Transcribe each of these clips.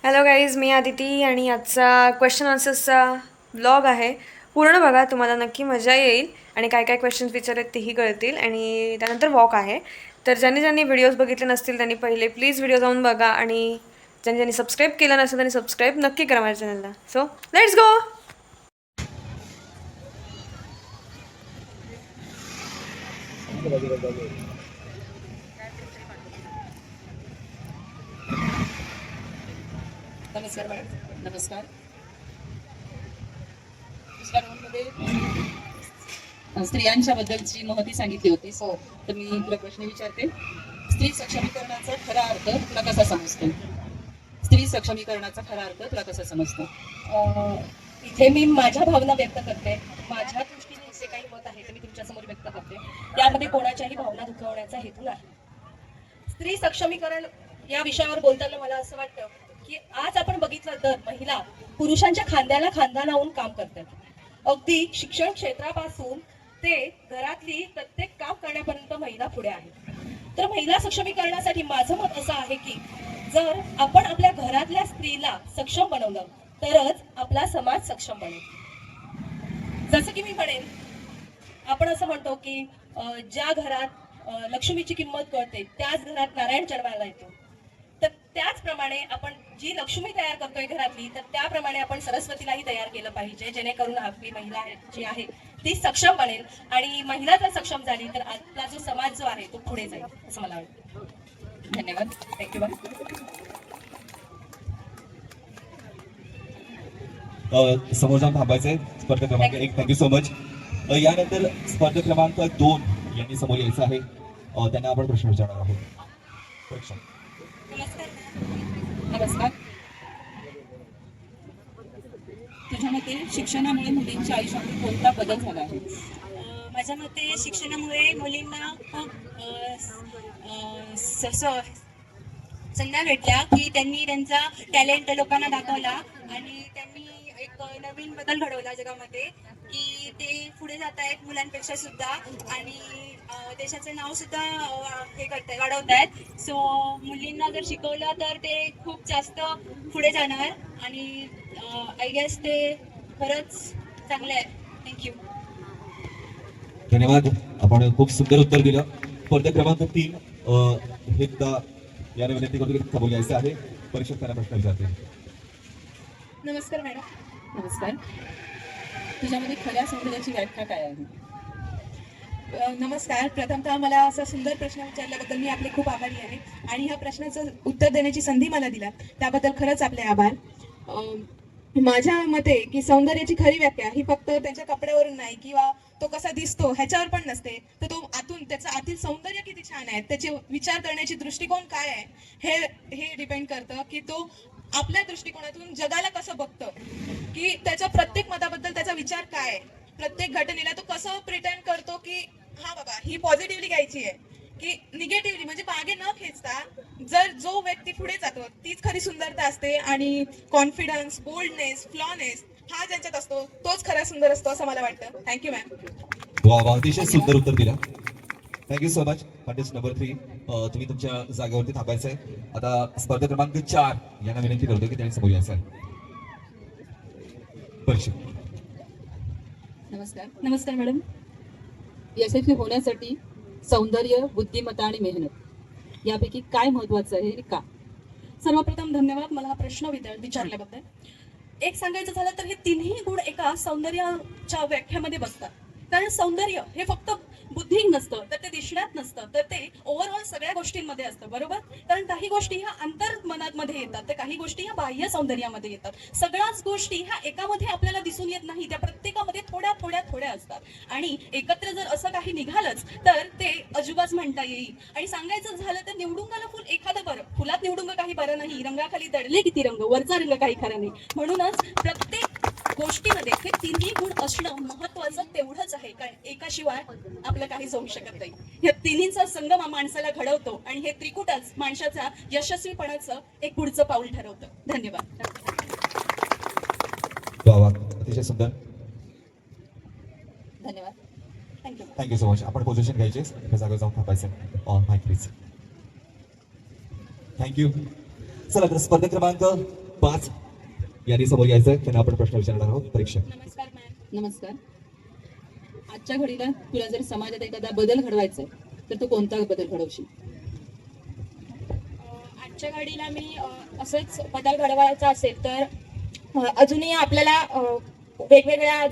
Hello guys, मी आदिती आणि आजचा question आन्सर्सचा blog आहे. पूर्ण बघा, तुम्हाला नक्की मजा येईल आणि काय काय क्वेश्चन्स विचारत तेही कळतील. आणि त्यानंतर वॉक आहे. तर ज्यांनी ज्यांनी व्हिडिओज बघितले नसतील त्यांनी पहिले प्लीज व्हिडिओ जाऊन बघा आणि ज्यांनी ज्यांनी सबस्क्राईब केलं नसेल त्यांनी सबस्क्राईब नक्की करा माझ्या चॅनलला. So let's go. नमस्कार मॅडम. नमस्कार. दुसऱ्या राऊंडमध्ये स्त्रियांच्या बद्दलची महती सांगितली होती. तर मी तुला प्रश्न विचारते. स्त्री सक्षमीकरणाचा खरा अर्थ तुला कसा समजतो? स्त्री सक्षमीकरणाचा खरा अर्थ तुला कसा समजतो? इथे मी माझ्या भावना व्यक्त करते. माझ्या दृष्टीने जे काही मत आहे ते मी तुमच्यासमोर व्यक्त करते. त्यामध्ये कोणाच्याही भावना दुखवण्याचा हेतू नाही. स्त्री सक्षमीकरण या विषयावर बोलताना मला असं वाटतं की आज आपण बघितलं तर महिला पुरुषांच्या खांद्याला खांदा लावून काम करतात. अगदी शिक्षण क्षेत्रापासून ते घरातली प्रत्येक काम करण्यापर्यंत महिला पुढे आहे. तर महिला सक्षमीकरणासाठी माझं मत असं आहे की जर आपण आपल्या घरातल्या स्त्रीला सक्षम बनवलं तरच आपला समाज सक्षम बनेल. जसं की मी म्हणेन, आपण असं म्हणतो की ज्या घरात लक्ष्मीची किंमत कळते त्याच घरात नारायण जन्माला येतो. तर त्याचप्रमाणे आपण जी लक्ष्मी तयार करतोय घरातली, तर त्याप्रमाणे आपण सरस्वतीलाही तयार केलं पाहिजे, जेणेकरून आपली महिला जी आहे ती सक्षम बनेल. आणि महिला जर सक्षम झाली तर आपला जो समाज जो आहे तो पुढे जाईल असं मला वाटतं. धन्यवाद. थँक्यू. समोर जाऊन थांबायचंय. स्पर्धा क्रमांक 1. Thank you so much. यानंतर स्पर्धा क्रमांक 2 यांनी समोर यायचं आहे. त्यांना आपण प्रश्न विचारणार आहोत. प्रश्न. नमस्कार. तुझ्या मते शिक्षणामुळे मुलींच्या आयुष्यात कोणता बदल झाला आहे? माझ्या मते शिक्षणामुळे मुलींना खूप संधी भेटल्या की त्यांनी त्यांचा टॅलेंट लोकांना दाखवला आणि त्यांनी एक नवीन बदल घडवला जगामध्ये की ते पुढे जात आहेत मुलांपेक्षा सुद्धा आणि देशाचं नाव सुद्धा हे करतायत, वाढवतायत. सो मुलींना जर शिकवलं तर ते खूप जास्त पुढे जाणार आणि आय गेस ते खरंच चांगले आहेत. थँक्यू. धन्यवाद. आपण खूप सुंदर उत्तर दिलं. स्पर्धा क्रमांक 3 हे सुद्धा याने विनंती करतो की समोर यायचं आहे. परीक्षक त्यांना प्रश्न विचारते. नमस्कार मॅडम. नमस्कार. तुझ्यामध्ये खऱ्या सौंदर्याची व्याख्या काय आहे? नमस्कार. प्रथमतः मला असा सुंदर प्रश्न विचारल्याबद्दल मी आपले खूप आभारी आहे आणि ह्या प्रश्नाचं उत्तर देण्याची संधी मला दिला त्याबद्दल खरंच आपले आभार. माझ्या मते की सौंदर्याची खरी व्याख्या ही फक्त त्याच्या कपड्यावरून नाही किंवा तो कसा दिसतो ह्याच्यावर पण नसते, तर तो आतून त्याचं आतील सौंदर्य किती छान आहे, त्याचे विचार करण्याची दृष्टिकोन काय आहे हे डिपेंड करतं की तो आपल्या दृष्टिकोनातून जगाला कसं बघतो, की त्याच्या प्रत्येक मताबद्दल त्याचा विचार काय आहे, प्रत्येक घटनेला तो कसं प्रिटेंड करतो की हा बाबा ही पॉझिटिव्हली घ्यायची आहे की निगेटिव्हली, म्हणजे मागे न खेचता जर जो व्यक्ती पुढे जातो तीच खरी सुंदरता असते. आणि कॉन्फिडन्स, बोल्डनेस, फ्लॉनेस हा ज्यांच्यात असतो तोच खरा सुंदर असतो असं मला वाटतं. Thank you ma'am. वा वा, अतिशय सुंदर उत्तर दिलं. Thank you so much. Contest number 3, तुम्ही तुमच्या जागेवरती थांबायचंय. आता स्पर्धा क्रमांक 4 यांना विनंती करतो की त्यांनी समोर यायचं आहे. परीक्षक. नमस्कार. नमस्कार मॅडम. यशस्वी होण्यासाठी सौंदर्य, बुद्धिमत्ता आणि मेहनत यापैकी काय महत्वाचं आहे, का? सर्वप्रथम धन्यवाद मला हा प्रश्न विचारल्याबद्दल. एक सांगायचं झालं तर हे तिन्ही गुण एका सौंदर्याच्या व्याख्यामध्ये बसतात. कारण सौंदर्य हे फक्त बुद्धी नसतं, तर ते दिसण्यात नसतं, तर ते ओव्हरऑल सगळ्या गोष्टींमध्ये असतं, बरोबर. कारण काही गोष्टी ह्या अंतर्मनामध्ये येतात, तर काही गोष्टी ह्या बाह्य सौंदर्यामध्ये येतात. सगळ्याच गोष्टी ह्या एकामध्ये आपल्याला दिसून येत नाही, त्या प्रत्येकामध्ये थोड्या थोड्या थोड्या असतात आणि एकत्र जर असं काही निघालंच तर ते अजुबाच म्हणता येईल. आणि सांगायचं झालं तर निवडुंगाला फुल एखादं बरं, फुलात निवडुंग काही बरं नाही, रंगाखाली दडले किती रंग, वरचा रंग काही खरा नाही. म्हणूनच प्रत्येक गोष्टीमध्ये हे तिन्ही गुण असणं महत्वाचं तेवढंच आहे, कारण एकाशिवाय आपलं काहीच होऊ शकत नाही. या तिन्हींचा संगम हा माणसाला घडवतो आणि हे त्रिकुटच माणसाच्या यशस्वीपणाचं एक पुढचं पाऊल ठरवतं. धन्यवाद. वा वा, अतिशय सुंदर. धन्यवाद. थँक्यू. Thank so so. आपण पोझिशन घ्यायचे, एका जागेवर जाऊन थांबायचं. On mic please. थँक्यू. चला तर स्पर्धा क्रमांक 5 यांनी समोर यायचं आहे. त्यांना आपण प्रश्न विचारणार आहोत. परीक्षा. नमस्कार मॅम. नमस्कार. आजच्या घडीला तुला जर समाजात एखादा बदल घडवायचा आहे तर तू कोणता बदल घडवशील? आजच्या घडीला मी असंच बदल घडवायचा असेल तर अजूनही आपल्याला वेगवेगळ्या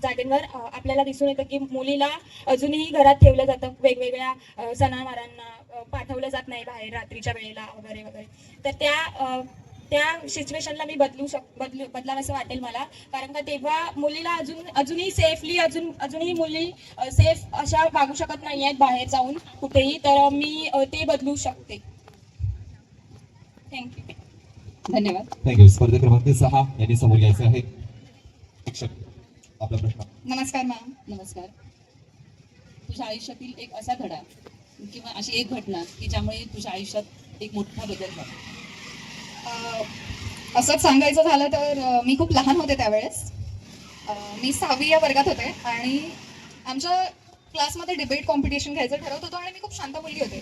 जागेंवर आपल्याला दिसून येतं की मुलीला अजूनही घरात ठेवलं जातं. वेगवेगळ्या सणावारांना पाठवलं जात नाही बाहेर रात्रीच्या वेळेला वगैरे वगैरे. तर त्या सिच्युएशनला मी बदलावं असं वाटेल मला. कारण का तेव्हा मुलीला अजूनही सेफली अजूनही मुली सेफ अशा वागू शकत नाही आहेत बाहेर जाऊन कुठेही. तर मी ते बदलू शकते. थँक्यू. धन्यवाद. थँक्यू. स्पर्धा क्रमांक 6 यांनी समोर यायचं आहे. शिक्षक, आपला प्रश्न. नमस्कार मॅम. नमस्कार. तुझ्या आयुष्यातील एक असा धडा किंवा अशी एक घटना की ज्यामुळे तुझ्या आयुष्यात एक मोठा बदल झाला? असंच सांगायचं झालं तर मी खूप लहान होते त्यावेळेस. मी 6वी या वर्गात होते आणि आमच्या क्लासमध्ये डिबेट कॉम्पिटिशन घ्यायचं ठरवत होतो आणि मी खूप शांत मुलगी होते.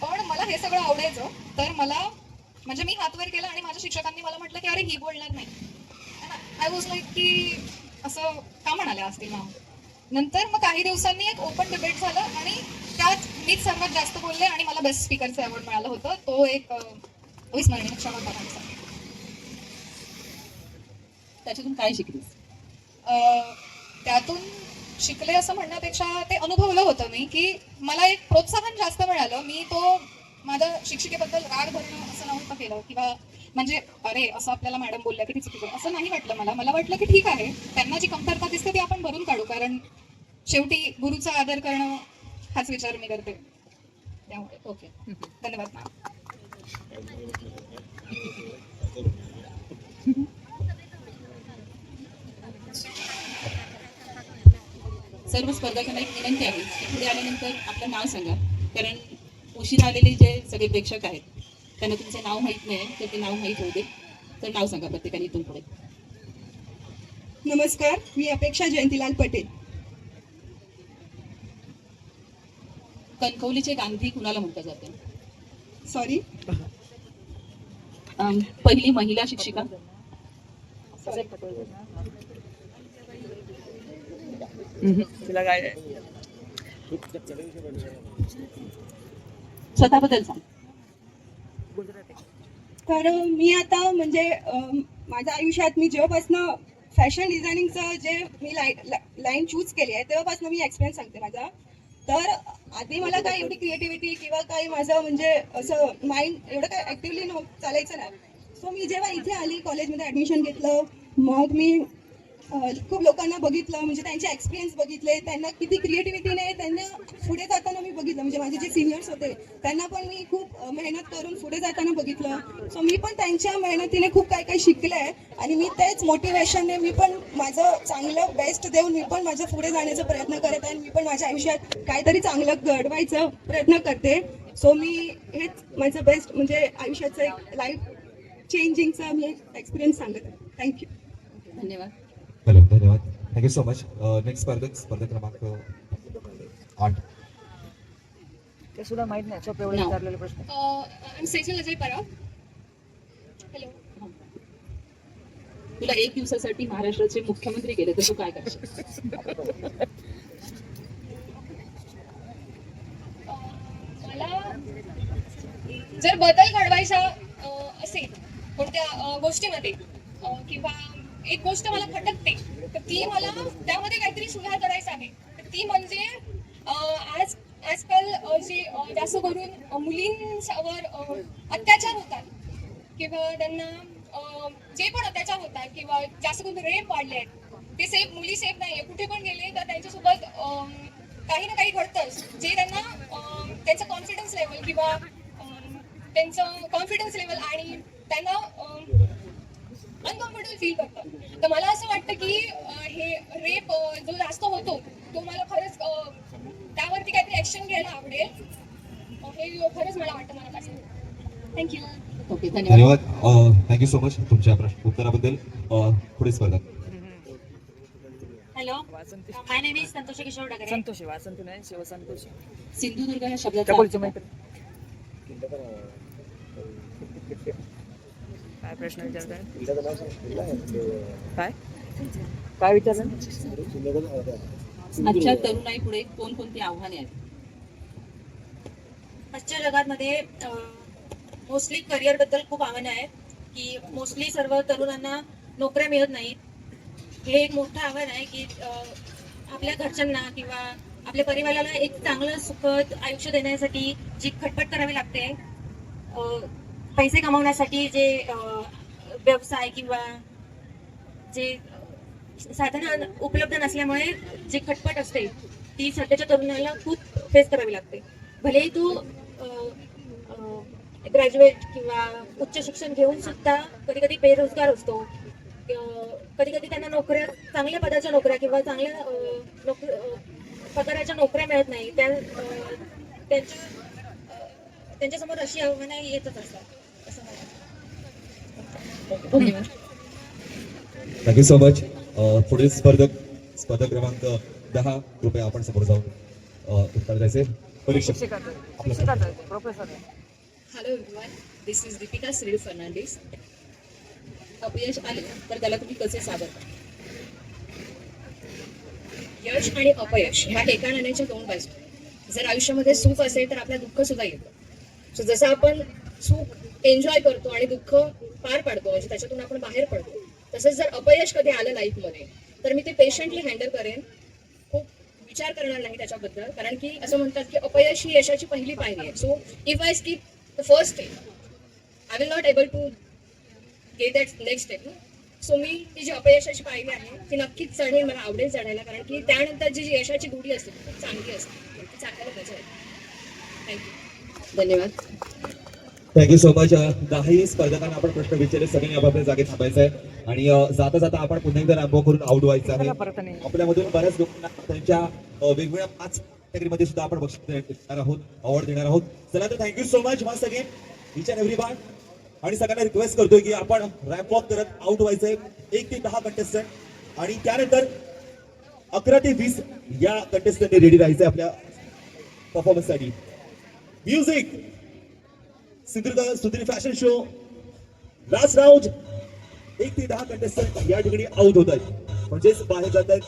पण मला हे सगळं आवडायचं. तर मला म्हणजे मी हात वर केला आणि माझ्या शिक्षकांनी मला म्हटलं की अरे ही बोलणार नाही. आय वॉज लाईक की असं का म्हणाल्या असतील ना. नंतर मग काही दिवसांनी एक ओपन डिबेट झालं आणि त्यात मीच सर्वात जास्त बोलले आणि मला बेस्ट स्पीकरचं अवॉर्ड मिळालं होतं. तो एक अविस्मरणीय क्षण होता माझा. त्याच्यातून काय शिकलीस? त्यातून शिकले असं म्हणण्यापेक्षा ते अनुभवलं होतं मी की मला एक प्रोत्साहन जास्त मिळालं. मी तो माझ्या शिक्षिकेबद्दल राग धरणं असं नव्हतं केलं किंवा म्हणजे अरे असं आपल्याला मॅडम बोलल्या की ती चुकीचं असं नाही वाटलं मला. मला वाटलं की ठीक आहे, त्यांना जी कमतरता दिसते ती आपण भरून काढू. कारण शेवटी गुरुचा आदर करणं हाच विचार मी करते. त्यामुळे ओके. धन्यवाद मॅम. सर्व स्पर्धकांना एक विनंती आहे की पुढे आल्यानंतर आपलं नाव सांगा. कारण उशिरा आलेले जे सगळे प्रेक्षक आहेत त्यांना तुमचं नाव माहीत नाही तर ते नाव माहीत होऊ दे. तर नाव सांगा प्रत्येकाने इथून पुढे. नमस्कार, मी अपेक्षा जयंतीलाल पटेल. कणकवलीचे गांधी कुणाला म्हटलं जातं? सॉरी. पहिली महिला शिक्षिका? स्वतःबद्दल सांग. तर मी आता म्हणजे माझ्या आयुष्यात मी जेव्हापासनं फॅशन डिझायनिंगचं जे मी लाईन चूज केली आहे तेव्हापासून मी एक्सपिरियन्स सांगते माझा. तर आधी मला काय एवढी क्रिएटिव्हिटी किंवा काही माझं म्हणजे असं माइंड एवढं काय ॲक्टिव्हली चालायचं नाही. सो मी जेव्हा इथे आली कॉलेजमध्ये ॲडमिशन घेतलं मग मी खूप लोकांना बघितलं म्हणजे त्यांचे एक्सपिरियन्स बघितले. त्यांना किती क्रिएटिव्हिटीने त्यांना पुढे जाताना मी बघितलं. म्हणजे माझे जे सिनियर्स होते त्यांना पण मी खूप मेहनत करून पुढे जाताना बघितलं. सो मी पण त्यांच्या मेहनतीने खूप काही काही शिकले आहे आणि मी तेच मोटिवेशनने मी पण माझं चांगलं बेस्ट देऊन मी पण माझ्या पुढे जाण्याचा प्रयत्न करत आहे आणि मी पण माझ्या आयुष्यात काहीतरी चांगलं घडवायचा प्रयत्न करते. सो मी हेच माझं बेस्ट म्हणजे आयुष्याचं एक लाईफ चेंजिंगचा मी एक्सपिरियन्स सांगत आहे. थँक्यू. धन्यवाद. हॅलो, धन्यवाद. Thank you so much. नेक्स्ट स्पर्धा क्रमांक 8. ते सुद्धा माहित नाही सोपे एवढे विचारलेले प्रश्न. सेजल अजय पराब. हॅलो. तुला एक दिवसासाठी महाराष्ट्राचे मुख्यमंत्री केले तर तू काय करशील? मला जर बदल घडवायचा असेल कोणत्या गोष्टीमध्ये किंवा एक गोष्ट मला खटकते तर ती मला त्यामध्ये काहीतरी सुधार करायचा आहे. तर ती म्हणजे आजकाल जे जास्त करून मुलींवर अत्याचार होतात किंवा त्यांना जे पण अत्याचार होतात किंवा जास्त करून रेप वाढले आहेत ते मुली सेफ नाही आहे. कुठे पण गेले तर त्यांच्यासोबत काही ना काही घडतंच जे त्यांना त्यांचं कॉन्फिडन्स लेवल किंवा त्यांचं कॉन्फिडन्स लेवल आणि त्यांना अनकम्फर्टेबल फील करतात. तर मला असं वाटतं की हे रेप जो जास्त होतो तो मला खरंच त्यावरती काहीतरी ऍक्शन घ्यायला आवडेल. हे खरंच मला वाटतं मनापासून. थँक्यू. ओके. धन्यवाद. धन्यवाद. थँक्यू सो मच तुमच्या उत्तराबद्दल. पुढे स्पर्धा. हॅलो, माय नेम इज संतोषी किशोर डगरे. संतोषी वासंती नाही शिवसंतोषी. सिंधुदुर्ग ह्या शब्दाचा त्या बोलची मैत्री. काय प्रश्न विचारताय? काय काय विचारलं? आजच्या तरुणाईपुढे कोणकोणती आव्हाने आहेत? आजच्या जगामध्ये मोस्टली करिअर बद्दल खूप आव्हानं आहेत की मोस्टली सर्व तरुणांना नोकऱ्या मिळत नाहीत. हे एक मोठं आव्हान आहे की आपल्या घरच्यांना किंवा आपल्या परिवाराला एक चांगलं सुखद आयुष्य देण्यासाठी जी खटपट करावी लागते, पैसे कमवण्यासाठी जे व्यवसाय किंवा जे साधनं उपलब्ध नसल्यामुळे जी खटपट असते ती सध्याच्या तरुणाला खूप फेस करावी लागते. भलेही तू ग्रॅज्युएट किंवा उच्च शिक्षण घेऊन सुद्धा कधी कधी बेरोजगार असतो. कधी कधी त्यांना नोकऱ्या, चांगल्या पदाच्या नोकऱ्या किंवा चांगल्या पगाराच्या नोकऱ्या मिळत नाही. त्यांच्यासमोर अशी आव्हानं येतच असतात असं मला वाटतं. Thank you so much. पुढील स्पर्धक क्रमांक 10, कृपया आपण समोर जाऊन उत्तर द्यायचे. परीक्षक प्रोफेसर आहे. Hello everyone, this is Deepika Shri Fernandes. अपयश आले तर त्याला तुम्ही कसे सावरता? यश आणि अपयश ह्या एका नाण्याच्या दोन बाजू. जर आयुष्यामध्ये सुख असेल तर आपल्याला दुःख सुद्धा येतं. सो जसं आपण सुख एन्जॉय करतो आणि दुःख पार पाडतो, म्हणजे त्याच्यातून आपण बाहेर पडतो, तसंच जर अपयश कधी आलं लाईफमध्ये तर मी ते पेशंटली हँडल करेन. खूप विचार करणार नाही त्याच्याबद्दल, कारण की असं म्हणतात की अपयश ही यशाची पहिली पायरी आहे. So if I skip the first step I will not able to get that next step. So मी ती जी अपयशाची पायरी आहे ती नक्कीच चढेल, मला आवडेल चढायला, कारण की त्यानंतर जी यशाची गुढी असते ती खूप चांगली असते, ती चांगल्याला मजा येते. थँक्यू. धन्यवाद. Thank you so much. 10 स्पर्धकांना आपण प्रश्न विचारले, सगळ्यांनी आपापल्या जागेत थांबायचं आहे आणि जाता जाता आपण पुन्हा एकदा रॅम्पो करून आउट व्हायचं आहे. परत नाही. आपल्यामधून बऱ्याच लोकांना त्यांच्या वेगवेगळ्या 5 कॅटेगरीमध्ये सुद्धा आपण बक्षीस देणार आहोत, अवॉर्ड देणार आहोत. चला तर thank you so much once again each and everyone. आणि सगळ्यांना रिक्वेस्ट करतोय की आपण रॅम्प वॉक करत आउट व्हायचंय. 1 ते 10 कंटेस्टंट आणि त्यानंतर 11 ते 20 या कंटेस्टंटने रेडी राहायचंय आपल्या परफॉर्मन्ससाठी. म्युझिक. सुंदर फॅशन शो लास्ट राऊंड. 1 ते 10 कंटेस्टंट या ठिकाणी आउट होत आहेत, म्हणजेच बाहेर जात आहेत.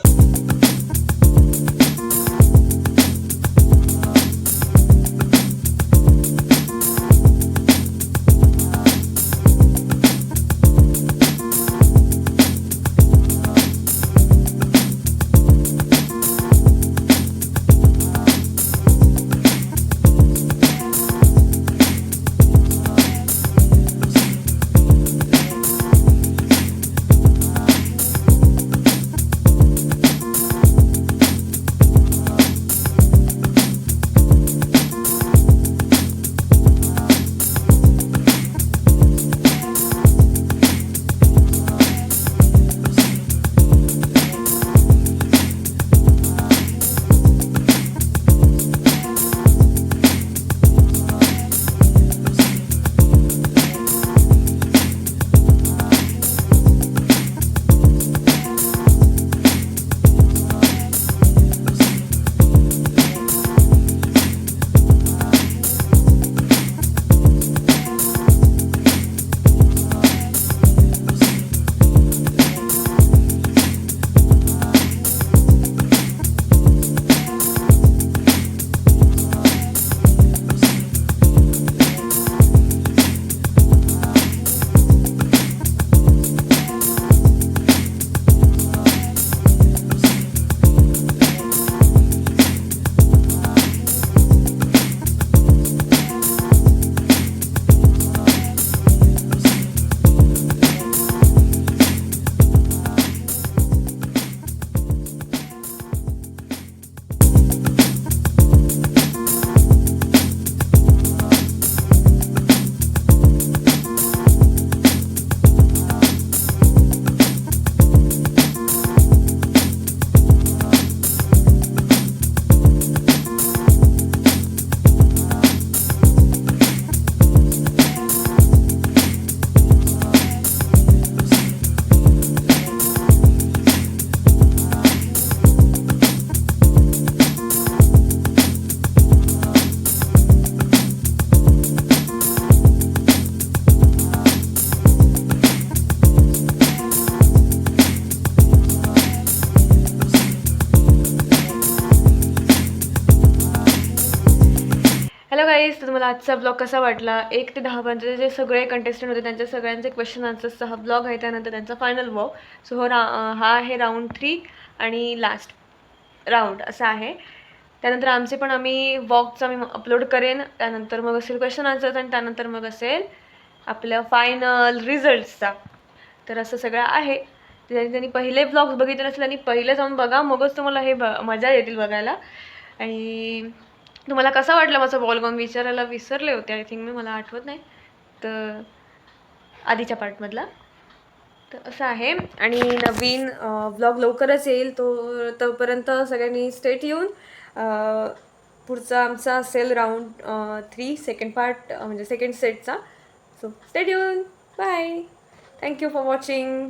आजचा ब्लॉग कसा वाटला 1 ते 10 पर्यंत जे सगळे कंटेस्टंट होते त्यांच्या सगळ्यांचे क्वेश्चन आन्सर्सचा हा ब्लॉग आहे, त्यानंतर त्यांचा फायनल ब्लॉग. सो हा आहे राऊंड 3 आणि लास्ट राऊंड असा आहे. त्यानंतर आम्ही व्लॉगचा मी अपलोड करेन, त्यानंतर मग असेल क्वेश्चन आन्सर्स आणि त्यानंतर मग असेल आपल्या फायनल रिझल्ट्सचा. तर असं सगळं आहे. ज्यांनी पहिले ब्लॉग्स बघितले नसले त्यांनी पहिले जाऊन बघा, मगच तुम्हाला हे मजा येतील बघायला. आणि तुम्हाला कसा वाटला माझा बॉलगॉम विचारायला विसरले होते आय थिंक मला आठवत नाही तर आधीच्या पार्टमधला. तर असं आहे आणि नवीन ब्लॉग लवकरच येईल. तोपर्यंत सगळ्यांनी स्टेट येऊन पुढचा आमचा असेल राऊंड 3 सेकंड पार्ट म्हणजे सेकंड सेटचा. सो स्टेट येऊन बाय. Thank you for watching.